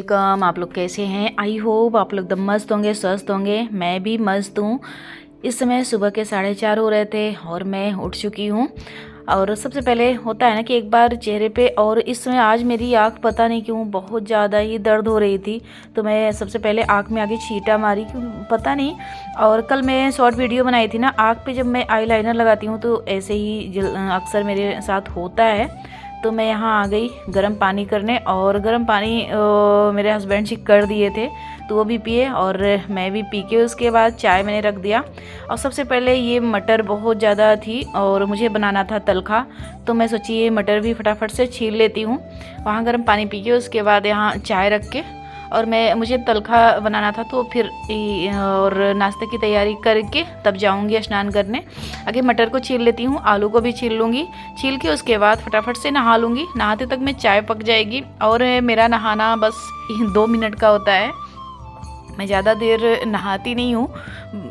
Welcome. आप लोग कैसे हैं? आई होप आप लोग एकदम मस्त होंगे, स्वस्थ होंगे। मैं भी मस्त हूँ। इस समय सुबह के 4:30 हो रहे थे और मैं उठ चुकी हूँ। और सबसे पहले होता है ना कि एक बार चेहरे पे, और इस समय आज मेरी आँख पता नहीं क्यों बहुत ज़्यादा ही दर्द हो रही थी, तो मैं सबसे पहले आँख में आगे छींटा मारी, क्यों पता नहीं। और कल मैं शॉर्ट वीडियो बनाई थी ना, आँख पे जब मैं आईलाइनर लगाती हूँ तो ऐसे ही अक्सर मेरे साथ होता है। तो मैं यहाँ आ गई गर्म पानी करने, और गर्म पानी मेरे हस्बैंड जी कर दिए थे तो वो भी पिए और मैं भी पी के उसके बाद चाय मैंने रख दिया। और सबसे पहले ये मटर बहुत ज़्यादा थी और मुझे बनाना था तलखा, तो मैं सोची ये मटर भी फटाफट से छील लेती हूँ। वहाँ गर्म पानी पी के उसके बाद यहाँ चाय रख के, और मुझे तलखा बनाना था तो फिर और नाश्ते की तैयारी करके तब जाऊंगी स्नान करने। आगे मटर को छील लेती हूँ, आलू को भी छील लूँगी। छील के उसके बाद फटाफट से नहा लूँगी। नहाते तक में चाय पक जाएगी और मेरा नहाना बस 2 मिनट का होता है। मैं ज़्यादा देर नहाती नहीं हूँ,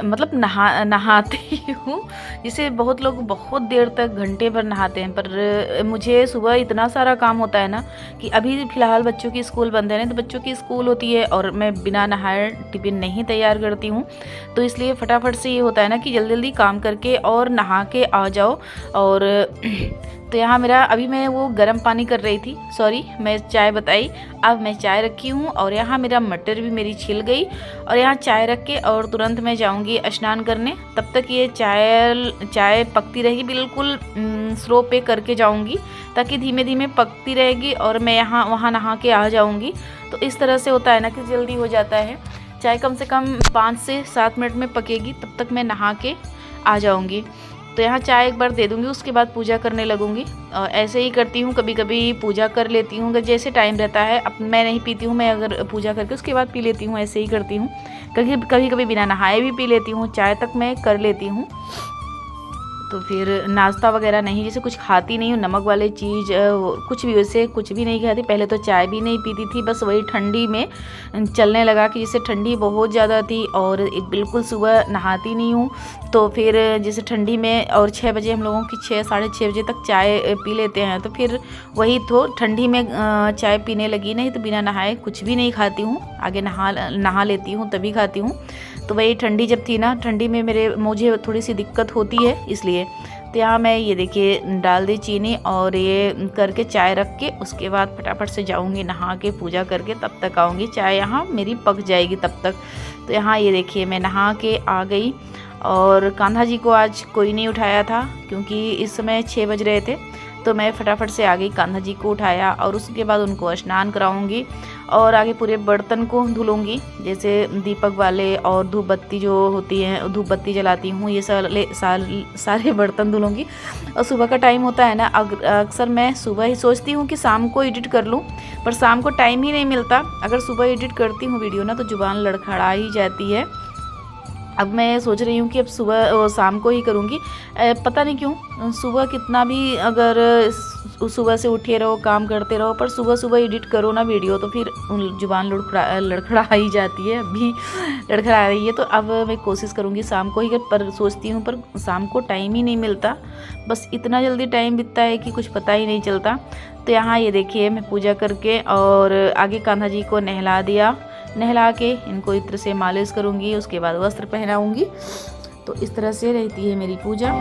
मतलब नहाती हूँ। जिसे बहुत लोग बहुत देर तक घंटे भर नहाते हैं, पर मुझे सुबह इतना सारा काम होता है ना कि अभी फ़िलहाल बच्चों की स्कूल बंद है ना, तो बच्चों की स्कूल होती है और मैं बिना नहाए टिफ़िन नहीं तैयार करती हूँ। तो इसलिए फटाफट से ये होता है ना कि जल्दी जल्दी काम करके और नहा के आ जाओ। और तो यहाँ मेरा अभी मैं वो गर्म पानी कर रही थी, सॉरी मैं चाय बताई। अब मैं चाय रखी हूँ और यहाँ मेरा मटर भी मेरी छिल गई, और यहाँ चाय रख के और तुरंत मैं जाऊँगी स्नान करने। तब तक ये चाय पकती रहेगी, बिल्कुल स्लो पे करके जाऊँगी ताकि धीमे धीमे पकती रहेगी और मैं यहाँ वहाँ नहा के आ जाऊँगी। तो इस तरह से होता है ना कि जल्दी हो जाता है। चाय कम से कम 5 से 7 मिनट में पकेगी, तब तक मैं नहा के आ जाऊँगी। तो यहाँ चाय एक बार दे दूँगी, उसके बाद पूजा करने लगूँगी। ऐसे ही करती हूँ, कभी कभी पूजा कर लेती हूँ अगर जैसे टाइम रहता है। अब मैं नहीं पीती हूँ, मैं अगर पूजा करके उसके बाद पी लेती हूँ, ऐसे ही करती हूँ। कभी कभी बिना नहाए भी पी लेती हूँ, चाय तक मैं कर लेती हूँ। तो फिर नाश्ता वगैरह नहीं, जैसे कुछ खाती नहीं हूँ नमक वाले चीज़, कुछ भी वैसे कुछ भी नहीं खाती। पहले तो चाय भी नहीं पीती थी, बस वही ठंडी में चलने लगा कि जैसे ठंडी बहुत ज़्यादा थी और बिल्कुल सुबह नहाती नहीं हूँ। तो फिर जैसे ठंडी में, और 6 बजे हम लोगों की 6 साढ़े 6 बजे तक चाय पी लेते हैं, तो फिर वही तो ठंडी में चाय पीने लगी। नहीं तो बिना नहाए कुछ भी नहीं खाती हूँ, आगे नहा लेती हूँ तभी खाती हूँ। तो वही ठंडी जब थी ना, ठंडी में मुझे थोड़ी सी दिक्कत होती है इसलिए। तो यहाँ मैं ये देखिए डाल दी चीनी और ये करके चाय रख के उसके बाद फटाफट से जाऊँगी नहा के पूजा करके, तब तक आऊँगी चाय यहाँ मेरी पक जाएगी तब तक। तो यहाँ ये देखिए मैं नहा के आ गई, और कान्हा जी को आज कोई नहीं उठाया था क्योंकि इस समय 6 बज रहे थे। तो मैं फटाफट से आ गई, कान्हा जी को उठाया और उसके बाद उनको स्नान कराऊंगी और आगे पूरे बर्तन को धुलूंगी, जैसे दीपक वाले और धूप बत्ती जो होती हैं, धूप बत्ती जलाती हूँ, ये सारे बर्तन धुलूंगी। और सुबह का टाइम होता है ना, अक्सर मैं सुबह ही सोचती हूँ कि शाम को एडिट कर लूँ, पर शाम को टाइम ही नहीं मिलता। अगर सुबह एडिट करती हूँ वीडियो ना तो जुबान लड़खड़ा ही जाती है। अब मैं सोच रही हूँ कि अब सुबह शाम को ही करूँगी। पता नहीं क्यों सुबह कितना भी अगर सुबह से उठे रहो काम करते रहो, पर सुबह सुबह एडिट करो ना वीडियो तो फिर जुबान लड़खड़ा ही जाती है। अभी लड़खड़ा रही है, तो अब मैं कोशिश करूँगी शाम को ही, पर सोचती हूँ पर शाम को टाइम ही नहीं मिलता। बस इतना जल्दी टाइम बीतता है कि कुछ पता ही नहीं चलता। तो यहाँ ये देखिए मैं पूजा करके और आगे कान्हा जी को नहला दिया। नहला के इनको इत्र से मालिश करूँगी, उसके बाद वस्त्र पहनाऊँगी। तो इस तरह से रहती है मेरी पूजा।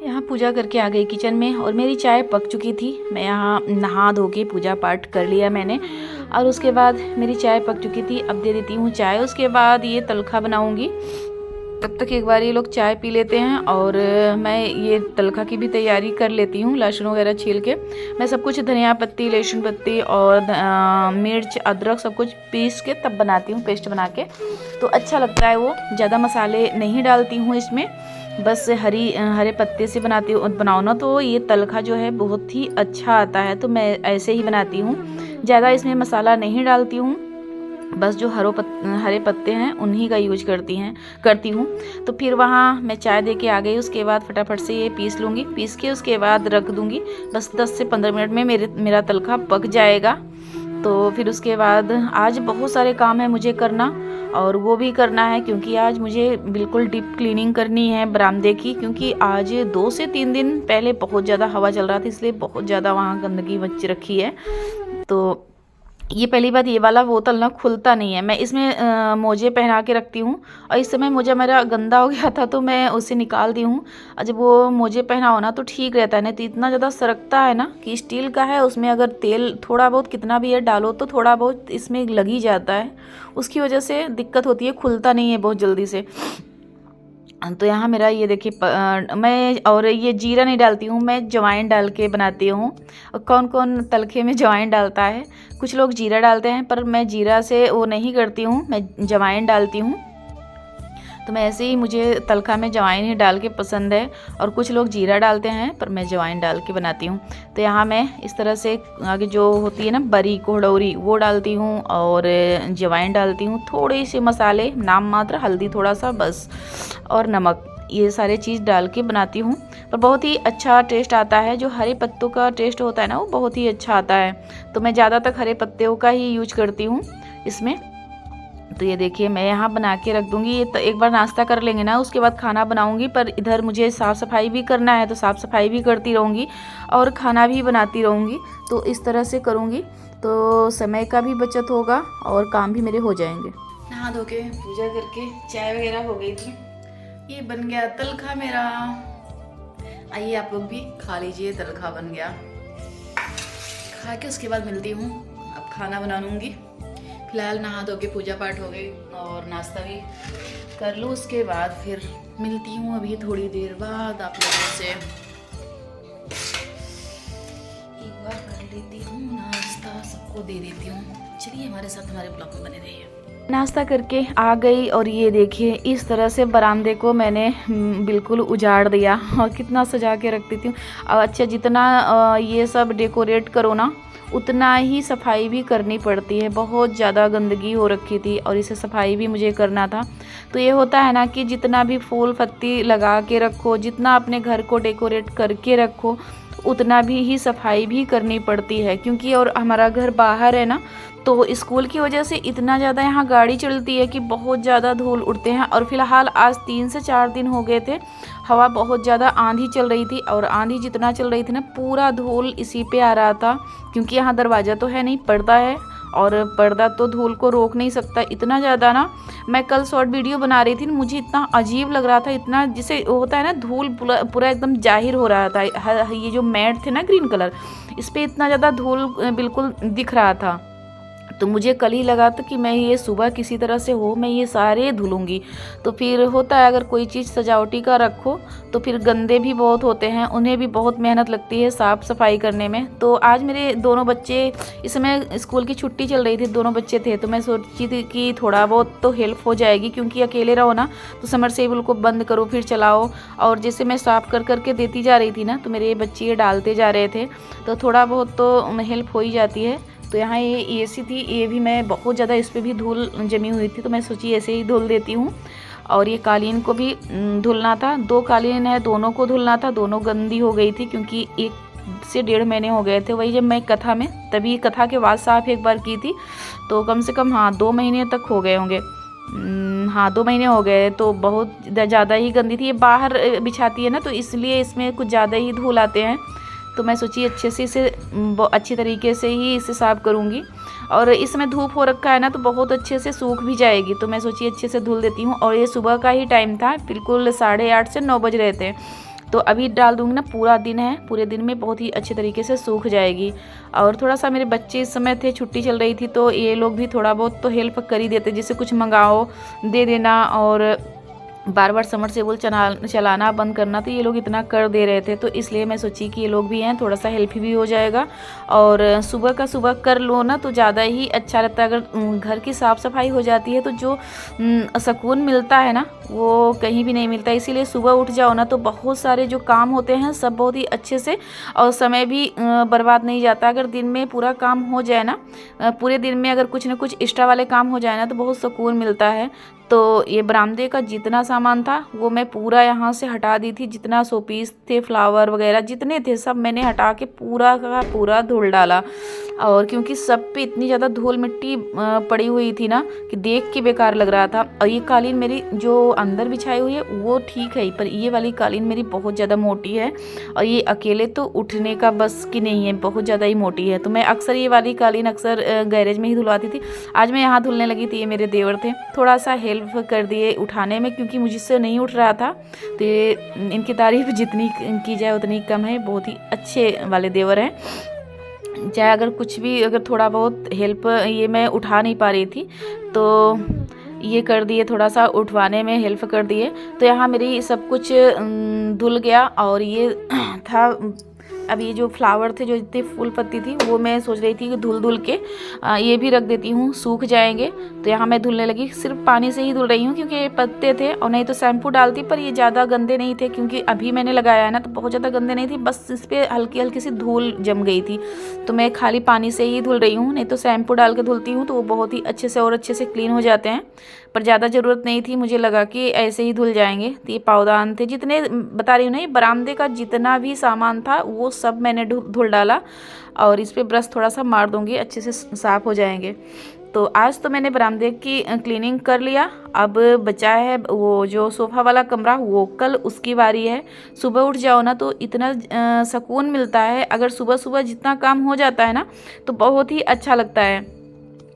यहाँ पूजा करके आ गई किचन में और मेरी चाय पक चुकी थी। मैं यहाँ नहा धो के पूजा पाठ कर लिया मैंने, और उसके बाद मेरी चाय पक चुकी थी। अब दे देती हूँ चाय, उसके बाद ये तलखा बनाऊँगी। तब तक एक बार ये लोग चाय पी लेते हैं और मैं ये तलखा की भी तैयारी कर लेती हूँ। लहसुन वगैरह छील के मैं सब कुछ, धनिया पत्ती, लहसुन पत्ती और मिर्च अदरक सब कुछ पीस के तब बनाती हूँ, पेस्ट बना के। तो अच्छा लगता है वो, ज़्यादा मसाले नहीं डालती हूँ इसमें। बस हरे पत्ते से बनाओ ना तो ये तलखा जो है बहुत ही अच्छा आता है। तो मैं ऐसे ही बनाती हूँ, ज़्यादा इसमें मसाला नहीं डालती हूँ, बस जो हरे पत्ते हैं उन्हीं का यूज करती हूँ। तो फिर वहाँ मैं चाय दे के आ गई, उसके बाद फटाफट से ये पीस लूँगी, पीस के उसके बाद रख दूँगी। बस 10 से 15 मिनट में मेरा तलखा पक जाएगा। तो फिर उसके बाद आज बहुत सारे काम है मुझे करना, और वो भी करना है क्योंकि आज मुझे बिल्कुल डीप क्लीनिंग करनी है बरामदे की, क्योंकि आज 2 से 3 दिन पहले बहुत ज़्यादा हवा चल रहा था, इसलिए बहुत ज़्यादा वहाँ गंदगी मच रखी है। तो ये पहली बात, ये वाला बोतल ना खुलता नहीं है। मैं इसमें मोजे पहना के रखती हूँ, और इस समय मोजा मेरा गंदा हो गया था तो मैं उसे निकाल दी हूँ। और जब वो मोजे पहनाओ ना तो ठीक रहता है, नहीं तो इतना ज़्यादा सरकता है ना कि स्टील का है, उसमें अगर तेल थोड़ा बहुत कितना भी है डालो तो थोड़ा बहुत इसमें लग ही जाता है, उसकी वजह से दिक्कत होती है, खुलता नहीं है बहुत जल्दी से। तो यहाँ मेरा ये देखिए मैं और ये जीरा नहीं डालती हूँ, मैं जवाइन डाल के बनाती हूँ। और कौन कौन तलखे में जवाइन डालता है, कुछ लोग जीरा डालते हैं, पर मैं जीरा से वो नहीं करती हूँ, मैं जवाइन डालती हूँ। तो मैं ऐसे ही, मुझे तलखा में जवाइन ही डाल के पसंद है, और कुछ लोग जीरा डालते हैं पर मैं जवाइन डाल के बनाती हूँ। तो यहाँ मैं इस तरह से आगे जो होती है ना बरी कोहड़ौरी वो डालती हूँ, और जवाइन डालती हूँ, थोड़े से मसाले नाम मात्र, हल्दी थोड़ा सा बस, और नमक, ये सारे चीज़ डाल के बनाती हूँ। पर बहुत ही अच्छा टेस्ट आता है, जो हरे पत्तों का टेस्ट होता है ना वो बहुत ही अच्छा आता है। तो मैं ज़्यादातर हरे पत्तों का ही यूज करती हूँ इसमें। तो ये देखिए मैं यहाँ बना के रख दूँगी। ये तो एक बार नाश्ता कर लेंगे ना, उसके बाद खाना बनाऊँगी, पर इधर मुझे साफ़ सफाई भी करना है, तो साफ़ सफाई भी करती रहूँगी और खाना भी बनाती रहूँगी। तो इस तरह से करूँगी तो समय का भी बचत होगा और काम भी मेरे हो जाएंगे। नहा धो के पूजा करके चाय वगैरह हो गई थी, ये बन गया तलखा मेरा। आइए आप लोग भी खा लीजिए, तलखा बन गया। खा के उसके बाद मिलती हूँ, अब खाना बना लूँगी। फिलहाल नहा धो के पूजा पाठ हो गई और नाश्ता भी कर लूँ, उसके बाद फिर मिलती हूँ अभी थोड़ी देर बाद आप लोगों से। एक बार कर लेती हूँ नाश्ता, सबको दे देती हूँ। चलिए हमारे साथ हमारे ब्लॉग में बने रहिए। नाश्ता करके आ गई, और ये देखिए इस तरह से बरामदे को मैंने बिल्कुल उजाड़ दिया, और कितना सजा के रखती थी। अच्छा, जितना ये सब डेकोरेट करो ना उतना ही सफाई भी करनी पड़ती है। बहुत ज़्यादा गंदगी हो रखी थी और इसे सफाई भी मुझे करना था। तो ये होता है ना कि जितना भी फूल पत्ती लगा के रखो, जितना अपने घर को डेकोरेट करके रखो, उतना भी ही सफाई भी करनी पड़ती है। क्योंकि और हमारा घर बाहर है ना, तो स्कूल की वजह से इतना ज़्यादा यहाँ गाड़ी चलती है कि बहुत ज़्यादा धूल उड़ते हैं। और फिलहाल आज 3 से 4 दिन हो गए थे, हवा बहुत ज़्यादा आंधी चल रही थी, और आंधी जितना चल रही थी ना पूरा धूल इसी पे आ रहा था। क्योंकि यहाँ दरवाज़ा तो है नहीं, पर्दा है, और पर्दा तो धूल को रोक नहीं सकता। इतना ज़्यादा ना, मैं कल शॉर्ट वीडियो बना रही थी, मुझे इतना अजीब लग रहा था, इतना जिसे होता है ना धूल पूरा एकदम जाहिर हो रहा था। ये जो मैट थे ना ग्रीन कलर, इस पर इतना ज़्यादा धूल बिल्कुल दिख रहा था। तो मुझे कल ही लगा था कि मैं ये सुबह किसी तरह से हो मैं ये सारे धुलूँगी। तो फिर होता है अगर कोई चीज़ सजावटी का रखो तो फिर गंदे भी बहुत होते हैं, उन्हें भी बहुत मेहनत लगती है साफ़ सफाई करने में। तो आज मेरे दोनों बच्चे, इस समय स्कूल की छुट्टी चल रही थी, दोनों बच्चे थे, तो मैं सोची थी कि थोड़ा बहुत तो हेल्प हो जाएगी। क्योंकि अकेले रहो ना तो समरसेबल को बंद करो फिर चलाओ, और जैसे मैं साफ़ कर करके देती जा रही थी ना तो मेरे बच्चे ये डालते जा रहे थे, तो थोड़ा बहुत तो हेल्प हो ही जाती है। तो यहाँ ये एसी थी, ये भी मैं बहुत ज़्यादा इस पर भी धूल जमी हुई थी, तो मैं सोची ऐसे ही धुल देती हूँ। और ये कालीन को भी धुलना था, 2 कालीन है, दोनों को धुलना था, दोनों गंदी हो गई थी क्योंकि 1 से 1.5 महीने हो गए थे। वही जब मैं कथा में, तभी कथा के बाद साफ एक बार की थी, तो कम से कम 2 महीने तक हो गए होंगे। 2 महीने हो गए, तो बहुत ज़्यादा ही गंदी थी। ये बाहर बिछाती है ना, तो इसलिए इसमें कुछ ज़्यादा ही धूल आते हैं। तो मैं सोची अच्छे से इसे अच्छी तरीके से ही इसे साफ़ करूँगी। और इसमें धूप हो रखा है ना तो बहुत अच्छे से सूख भी जाएगी, तो मैं सोची अच्छे से धुल देती हूँ। और ये सुबह का ही टाइम था, बिल्कुल 8:30 से 9 बज रहे थे, तो अभी डाल दूँगी ना, पूरा दिन है, पूरे दिन में बहुत ही अच्छे तरीके से सूख जाएगी। और थोड़ा सा मेरे बच्चे इस समय थे, छुट्टी चल रही थी, तो ये लोग भी थोड़ा बहुत तो हेल्प कर ही देते, जैसे कुछ मंगाओ दे देना, और बार बार समरसेबल चलाना बंद करना, तो ये लोग इतना कर दे रहे थे। तो इसलिए मैं सोची कि ये लोग भी हैं, थोड़ा सा हेल्प भी हो जाएगा और सुबह का सुबह कर लो ना तो ज़्यादा ही अच्छा लगता है। अगर घर की साफ़ सफाई हो जाती है तो जो सुकून मिलता है ना वो कहीं भी नहीं मिलता। इसीलिए सुबह उठ जाओ ना तो बहुत सारे जो काम होते हैं सब बहुत ही अच्छे से, और समय भी बर्बाद नहीं जाता। अगर दिन में पूरा काम हो जाए ना, पूरे दिन में अगर कुछ ना कुछ एक्स्ट्रा वाले काम हो जाए ना तो बहुत सुकून मिलता है। तो ये बरामदे का जितना सामान था वो मैं पूरा यहाँ से हटा दी थी। जितना शोपीस थे, फ्लावर वगैरह जितने थे सब मैंने हटा के पूरा का पूरा धुल डाला। और क्योंकि सब पे इतनी ज़्यादा धूल मिट्टी पड़ी हुई थी ना कि देख के बेकार लग रहा था। और ये कालीन मेरी जो अंदर बिछाई हुई है वो ठीक है, पर ये वाली कालीन मेरी बहुत ज़्यादा मोटी है और ये अकेले तो उठने का बस की नहीं है, बहुत ज़्यादा ही मोटी है। तो मैं अक्सर ये वाली कालीन अक्सर गैरेज में ही धुलवाती थी। आज मैं यहाँ धुलने लगी थी। ये मेरे देवर थे, थोड़ा सा हेल्प कर दिए उठाने में, क्योंकि मुझसे नहीं उठ रहा था। तो इनकी तारीफ जितनी की जाए उतनी कम है। बहुत ही अच्छे वाले देवर हैं। चाहे अगर कुछ भी, अगर थोड़ा बहुत हेल्प, ये मैं उठा नहीं पा रही थी तो ये कर दिए, थोड़ा सा उठवाने में हेल्प कर दिए। तो यहाँ मेरी सब कुछ धुल गया। और ये था, अब ये जो फ्लावर थे, जो इतनी फूल पत्ती थी, वो मैं सोच रही थी कि धुल के ये भी रख देती हूँ, सूख जाएंगे। तो यहाँ मैं धुलने लगी, सिर्फ पानी से ही धुल रही हूँ क्योंकि ये पत्ते थे, और नहीं तो शैम्पू डालती, पर ये ज़्यादा गंदे नहीं थे क्योंकि अभी मैंने लगाया है ना, तो बहुत ज़्यादा गंदे नहीं थी, बस इस पर हल्की हल्की सी धूल जम गई थी। तो मैं खाली पानी से ही धुल रही हूँ, नहीं तो शैम्पू डाल के धुलती हूँ तो वो बहुत ही अच्छे से और अच्छे से क्लीन हो जाते हैं। पर ज़्यादा ज़रूरत नहीं थी, मुझे लगा कि ऐसे ही धुल जाएंगे। तो ये पावदान थे, जितने बता रही हूँ ना, ये बरामदे का जितना भी सामान था वो सब मैंने धुल डाला। और इस पर ब्रश थोड़ा सा मार दूँगी, अच्छे से साफ़ हो जाएंगे। तो आज तो मैंने बरामदे की क्लीनिंग कर लिया। अब बचा है वो जो सोफ़ा वाला कमरा, वो कल उसकी बारी है। सुबह उठ जाओ ना तो इतना सुकून मिलता है। अगर सुबह सुबह जितना काम हो जाता है ना तो बहुत ही अच्छा लगता है।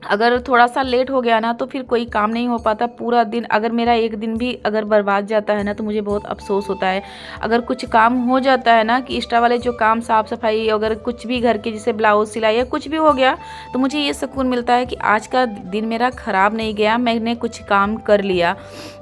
अगर थोड़ा सा लेट हो गया ना तो फिर कोई काम नहीं हो पाता पूरा दिन। अगर मेरा एक दिन भी अगर बर्बाद जाता है ना तो मुझे बहुत अफसोस होता है। अगर कुछ काम हो जाता है ना कि एक्स्ट्रा वाले जो काम, साफ़ सफाई, अगर कुछ भी घर के जैसे ब्लाउज सिलाई या कुछ भी हो गया तो मुझे ये सुकून मिलता है कि आज का दिन मेरा ख़राब नहीं गया, मैंने कुछ काम कर लिया।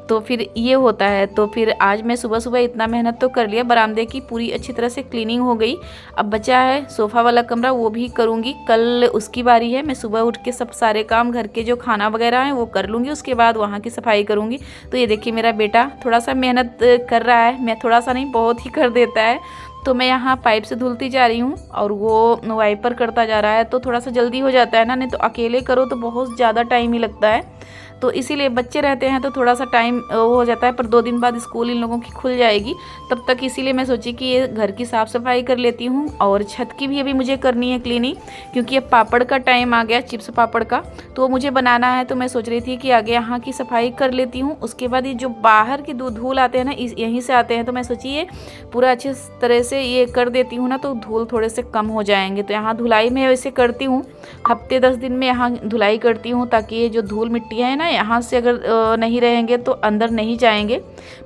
तो फिर ये होता है। तो फिर आज मैं सुबह सुबह इतना मेहनत तो कर लिया, बरामदे की पूरी अच्छी तरह से क्लीनिंग हो गई। अब बचा है सोफ़ा वाला कमरा, वो भी करूँगी, कल उसकी बारी है। मैं सुबह उठ के सब सारे काम, घर के जो खाना वगैरह हैं वो कर लूँगी, उसके बाद वहाँ की सफाई करूँगी। तो ये देखिए मेरा बेटा थोड़ा सा मेहनत कर रहा है, मैं थोड़ा सा नहीं बहुत ही कर देता है। तो मैं यहाँ पाइप से धुलती जा रही हूँ और वो वाइपर करता जा रहा है, तो थोड़ा सा जल्दी हो जाता है ना, नहीं तो अकेले करो तो बहुत ज़्यादा टाइम ही लगता है। तो इसीलिए बच्चे रहते हैं तो थोड़ा सा टाइम वो हो जाता है। पर 2 दिन बाद स्कूल इन लोगों की खुल जाएगी तब तक, इसीलिए मैं सोची कि ये घर की साफ़ सफाई कर लेती हूँ। और छत की भी अभी मुझे करनी है क्लीनिंग, क्योंकि अब पापड़ का टाइम आ गया, चिप्स पापड़ का, तो वो मुझे बनाना है। तो मैं सोच रही थी कि आगे यहाँ की सफाई कर लेती हूँ, उसके बाद ये जो बाहर की धूल आते हैं ना, यहीं से आते हैं, तो मैं सोची ये पूरा अच्छे तरह से ये कर देती हूँ ना तो धूल थोड़े से कम हो जाएंगे। तो यहाँ धुलाई में वैसे करती हूँ, हफ्ते 10 दिन में यहाँ धुलाई करती हूँ, ताकि ये जो धूल मिट्टी है ना यहाँ से अगर नहीं रहेंगे तो अंदर नहीं जाएंगे,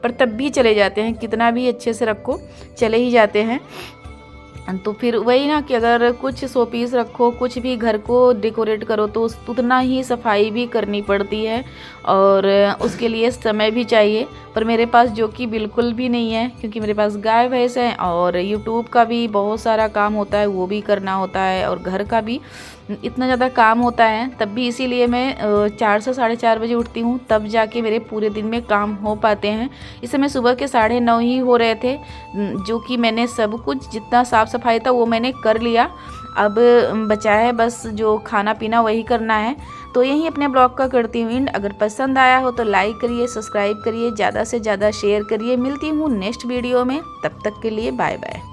पर तब भी चले जाते हैं, कितना भी अच्छे से रखो चले ही जाते हैं। तो फिर वही ना कि अगर कुछ शोपीस रखो, कुछ भी घर को डेकोरेट करो तो उतना ही सफाई भी करनी पड़ती है और उसके लिए समय भी चाहिए। पर मेरे पास जो कि बिल्कुल भी नहीं है, क्योंकि मेरे पास गाय भैंस है और यूट्यूब का भी बहुत सारा काम होता है, वो भी करना होता है, और घर का भी इतना ज़्यादा काम होता है। तब भी इसीलिए मैं 4 से 4:30 बजे उठती हूँ, तब जाके मेरे पूरे दिन में काम हो पाते हैं। इस समय सुबह के 9:30 ही हो रहे थे, जो कि मैंने सब कुछ जितना साफ़ सफाई था वो मैंने कर लिया। अब बचा है बस जो खाना पीना वही करना है। तो यही अपने ब्लॉग का करती हूँ। अगर पसंद आया हो तो लाइक करिए, सब्सक्राइब करिए, ज़्यादा से ज़्यादा शेयर करिए। मिलती हूँ नेक्स्ट वीडियो में, तब तक के लिए बाय बाय।